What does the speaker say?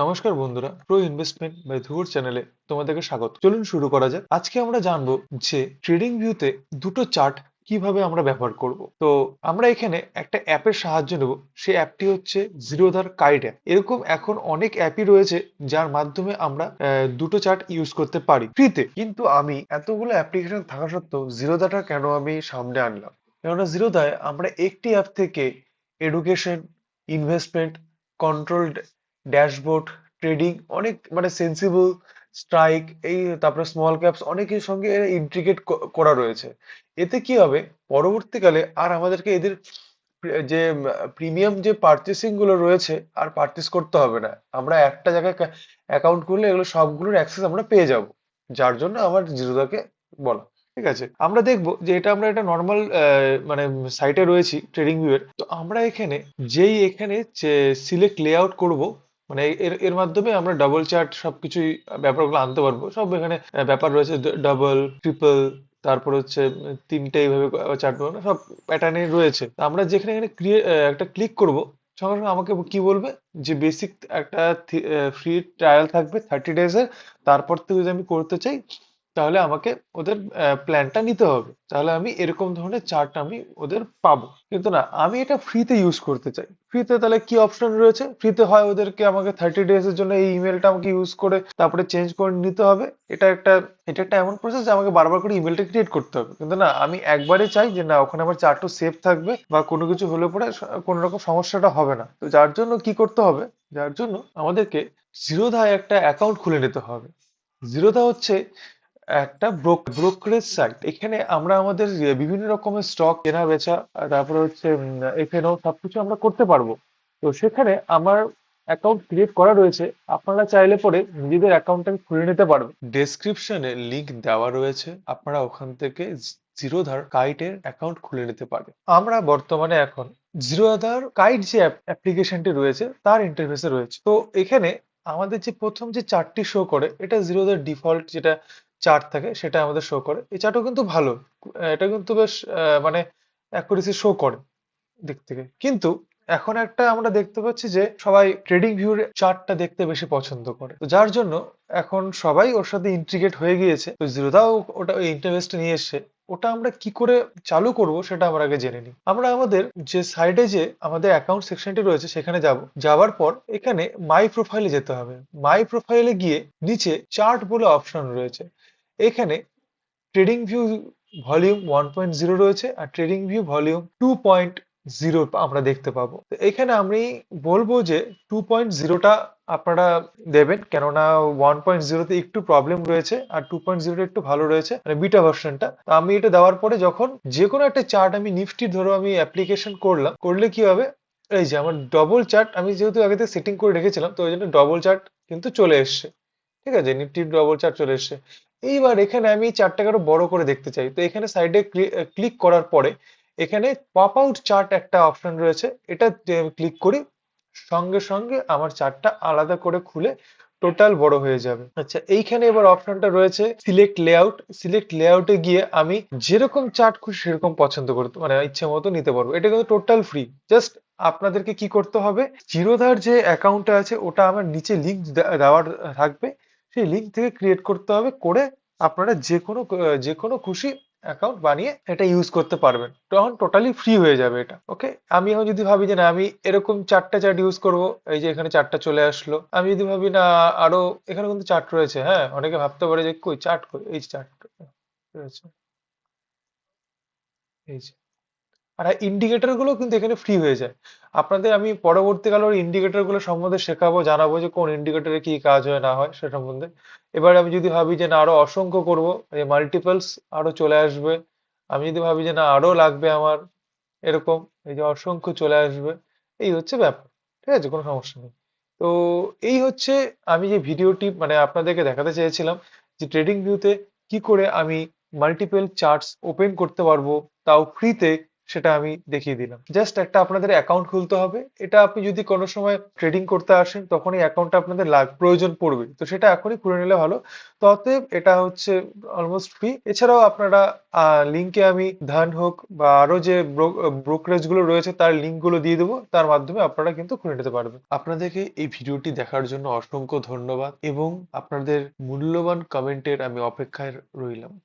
নমস্কার বন্ধুরা, pro investment by ধ্রুবর চ্যানেলে তোমাদেরকে স্বাগত। চলুন শুরু করা যাক। আজকে আমরা জানবো যে ট্রেডিং ভিউতে দুটো চার্ট কিভাবে আমরা ব্যবহার করব। তো আমরা এখানে একটা অ্যাপের সাহায্য নেব। সেই অ্যাপটি হচ্ছে জিরোধার কাইড অ্যাপ। এরকম এখন অনেক অ্যাপই রয়েছে যার মাধ্যমে আমরা দুটো চার্ট ইউজ করতে পারি ফ্রিতে। কিন্তু আমি এতগুলো অ্যাপ্লিকেশন থাকা সত্ত্বেও জিরোধাটা কেন আমি সামনে আনলাম? কেননা জিরোধায় আমরা একটি অ্যাপ থেকে education, investment, control, dashboard, trading অনেক মানে সেন্সিবল, স্ট্রাইক, এই তারপরে স্মল ক্যাপস অনেকের সঙ্গে ইন্ট্রিগেট করা রয়েছে। এতে কি হবে, পরবর্তীকালে আর আমাদেরকে এদের যে প্রিমিয়াম যে পারচেসিং গুলো রয়েছে আর পারচেস করতে হবে না। আমরা একটা জায়গায় অ্যাকাউন্ট খুললে এগুলো সবগুলোর অ্যাক্সেস আমরা পেয়ে যাব। যার জন্য আমার জিরোদাকে বলা। ঠিক আছে, আমরা দেখবো যে আমরা এটা নর্মাল মানে সাইটে রয়েছি ট্রেডিং ভিউ এর। তো আমরা এখানে এখানে সিলেক্ট লেআউট করব, মানে এর এর মাধ্যমে আমরা ডাবল চার্ট সবকিছুই ব্যাপারগুলো আনতে পারবো। সব এখানে ব্যাপার রয়েছে, ডাবল, ট্রিপল, তারপর হচ্ছে তিনটে এইভাবে চার্ট বানানো সব প্যাটার্নে রয়েছে। তো আমরা যেখানে এখানে একটা ক্লিক করব, সঙ্গে সঙ্গে আমাকে কি বলবে যে বেসিক একটা ফ্রি ট্রায়াল থাকবে 30 ডেজ এর। তারপর থেকে যদি আমি করতে চাই তাহলে আমাকে ওদের প্ল্যানটা নিতে হবে, তাহলে আমি এরকম ধরনের চার্ট আমি ওদের পাবো। কিন্তু না, আমি এটা ফ্রিতে ইউজ করতে চাই। ফ্রিতে তাহলে কি অপশন রয়েছে? ফ্রিতে হয় ওদেরকে আমাকে 30 ডেজ এর জন্য এই ইমেলটা আমাকে ইউজ করে তারপরে চেঞ্জ করে নিতে হবে। এটা একটা এমন প্রসেস যে আমাকে বারবার করে ইমেলটা ক্রিয়েট করতে হবে। কিন্তু না, আমি একবারে চাই যে না, ওখানে আমার চার্টও সেভ থাকবে বা কোনো কিছু হলে পরে কোনো রকম সমস্যাটা হবে না। তো যার জন্য কি করতে হবে, যার জন্য আমাদেরকে জিরোধায় একটা অ্যাকাউন্ট খুলে নিতে হবে। জিরোধা হচ্ছে একটা ব্রোকারেজ সাইট। এখানে আমরা আমাদের বিভিন্ন রকমের স্টক কেনা বেচা, তারপরে হচ্ছে এফএনও সবকিছু আমরা করতে পারবো। তো সেখানে আমার অ্যাকাউন্ট ক্রিয়েট করা রয়েছে। আপনারা চাইলে পরে নিজেদের অ্যাকাউন্টটাকে খুলে নিতে পারবেন। ডেসক্রিপশনে লিংক দেওয়া রয়েছে, আপনারা ওখান থেকে জিরোধার কাইটের অ্যাকাউন্ট খুলে নিতে পারবেন। আমরা বর্তমানে এখন জিরোধার কাইট যে অ্যাপ্লিকেশনটি রয়েছে তার ইন্টারফেসে রয়েছে। তো এখানে আমাদের যে প্রথম যে চার্টটি শো করে, এটা জিরোধার ডিফল্ট যেটা চার্ট থাকে সেটা আমাদের শো করে। এই চার্টও কিন্তু ভালো, এটা কিন্তু বেশ মানে অ্যাকুরেসি শো করে দিক থেকে। কিন্তু এখন একটা আমরা দেখতে পাচ্ছি যে সবাই ট্রেডিং ভিউর চার্টটা দেখতে বেশি পছন্দ করে। তো যার জন্য এখন সবাই ওর সাথে ইন্ট্রিগেট হয়ে গিয়েছে। তো জিরোদাও ওটা ওই ইন্টারফেসটা নিয়ে এসছে। ওটা আমরা কি করে চালু করব সেটা আমরা আগে জেনে নিই। আমরা আমাদের যে সাইডে যে আমাদের অ্যাকাউন্ট সেকশনটি রয়েছে সেখানে যাব। যাওয়ার পর এখানে মাই প্রোফাইলে যেতে হবে। মাই প্রোফাইলে গিয়ে নিচে চার্ট বলে অপশন রয়েছে। এখানে ট্রেডিং ভিউ ভলিউম 1.0 রয়েছে আর ট্রেডিং ভিউ ভলিউম 2.0 আমরা দেখতে পাবো। তো এখানে আমি বলবো যে 2.0টা আপনারা দেবেন, কেননা 1.0তে একটু প্রবলেম রয়েছে আর 2.0টা একটু ভালো রয়েছে, মানে বিটা ভার্সনটা। তো আমি এটা দেওয়ার পরে যখন যে কোনো একটা চার্ট আমি নিফটি ধরো আমি অ্যাপ্লিকেশন করলাম, করলে কি হবে, এই যে আমার ডবল চার্ট আমি যেহেতু আগে থেকে সেটিং করে রেখেছিলাম, তো ওই জন্য ডবল চার্ট কিন্তু চলে এসছে। ঠিক আছে, নিফটির ডবল চার্ট চলে এসছে। এইবার এখানে আমি চার্টটাকে আরো বড় করে দেখতে চাই, তো এখানে সাইডে ক্লিক করার পরে এখানে পপ আউট চার্ট একটা অপশন রয়েছে, এটা ক্লিক করি, সঙ্গে সঙ্গে আমার চার্টটা আলাদা করে খুলে টোটাল বড় হয়ে যাবে। আচ্ছা, এইখানে এবার অপশনটা রয়েছে সিলেক্ট লেআউট। সিলেক্ট লেআউটে গিয়ে আমি যেরকম চার্ট খুশি সেরকম পছন্দ করতে মানে ইচ্ছে মতো নিতে পারবো। এটা কিন্তু টোটাল ফ্রি। জাস্ট আপনাদেরকে কি করতে হবে, জিরোধার যে অ্যাকাউন্টটা আছে ওটা আমার নিচে লিঙ্ক দেওয়ার থাকবে, সেই লিঙ্ক থেকে ক্রিয়েট করতে হবে, করে আপনারা যে কোনো খুশি অ্যাকাউন্ট বানিয়ে এটা ইউজ করতে পারবেন। তখন টোটালি ফ্রি হয়ে যাবে এটা। ওকে, আমি এখন যদি ভাবি যে না আমি এরকম চারটা চার্ট ইউজ করব, এই যে এখানে চারটা চলে আসলো। আমি যদি ভাবি না আরো, এখানে কিন্তু চার্ট রয়েছে, হ্যাঁ, অনেকে ভাবতে পারে যে কই চার্ট, কই এই চার্ট রয়েছে, এই যে। আর ইন্ডিকেটর গুলো কিন্তু এখানে ফ্রি হয়ে যায়। আপনাদের আমি পরবর্তীকালে ওই ইন্ডিকেটর গুলো সম্বন্ধে শেখাবো, জানাবো যে কোন ইন্ডিকেটরে কি কাজ হয় না হয় সে সম্বন্ধে। এবার আমি যদি ভাবি যে না আরো অসংখ্য করব, এই মাল্টিপলস আরো চলে আসবে। আমি যদি ভাবি যে না আরো লাগবে আমার, এরকম এই যে অসংখ্য চলে আসবে। এই হচ্ছে ব্যাপার। ঠিক আছে, কোনো সমস্যা নেই। তো এই হচ্ছে আমি যে ভিডিওটি মানে আপনাদেরকে দেখাতে চেয়েছিলাম, যে ট্রেডিং ভিউতে কি করে আমি মাল্টিপল চার্টস ওপেন করতে পারবো, তাও ফ্রিতে, সেটা আমি দেখিয়ে দিলাম। জাস্ট একটা আপনাদের অ্যাকাউন্ট খুলতে হবে। এটা আপনি যদি কোনো সময় ট্রেডিং করতে আসেন তখন এই অ্যাকাউন্টটা আপনাদের প্রয়োজন পড়বে, তো সেটা এখনই খুলে নিলে ভালো। তো অতএব এটা হচ্ছে অলমোস্ট ফ্রি। এছাড়াও আপনারা লিঙ্কে আমি ধান হোক বা আরো যে ব্রোকারেজ গুলো রয়েছে তার লিঙ্ক গুলো দিয়ে দেবো, তার মাধ্যমে আপনারা কিন্তু খুলে নিতে পারবেন। আপনাদেরকে এই ভিডিওটি দেখার জন্য অসংখ্য ধন্যবাদ এবং আপনাদের মূল্যবান কমেন্টের আমি অপেক্ষায় রইলাম।